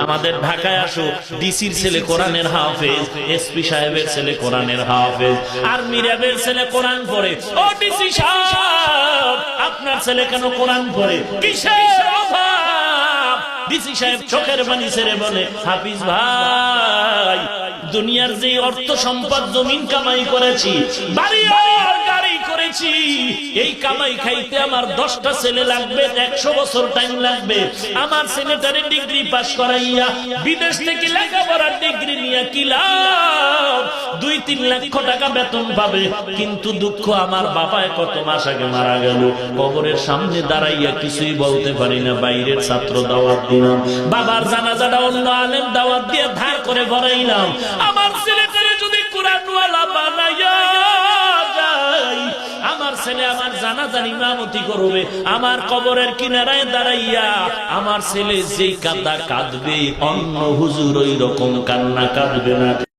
আমাদের ঢাকায় আসো, ডিসির ছেলে কোরআনের হাফেজ, এসপি সাহেবের ছেলে কোরআনের হাফেজ, আর্মি র্যাবের ছেলে কোরআন পড়ে। ও ডিসি সাহেব, আপনার ছেলে কেন কোরআন পড়ে? কিসের অভাব? ডিসি সাহেব চোখের পানি ছেড়ে বলে, হাফিজ ভাই, দুনিয়ার যে অর্থ সম্পদ জমিন কামাই করেছি, বাড়ি আর গাড়ি করেছি, এই কামাই খাইতে আমার 10টা ছেলে লাগবে, 100 বছর টাইম লাগবে। আমার ছেলেটারে ডিগ্রি পাস করাইয়া বিদেশ থেকে লেখাপড়ার ডিগ্রি নিয়ে কি লাভ? 2-3 লক্ষ টাকা বেতন পাবে, কিন্তু দুঃখ আমার বাবায় কত মাস আগে মারা গেল। কবরের সামনে দাঁড়াইয়া কিছুই বলতে পারি না। বাইরের ছাত্র দাওয়াত দিলাম, বাবার জানাজাটা অন্য আলেম দাওয়াত দিয়ে ধার করে ভরাইলাম। আমার ছেলেটারে যদি কোরআনওয়ালা বানাইয়া যায়, আমার ছেলে আমার জানাজার ইমামতি করবে, আমার কবরের কিনারায় দাঁড়াইয়া আমার ছেলে যেই কাঁদা কাঁদবে, অন্য হুজুর ওই রকম কান্না কাঁদবে না।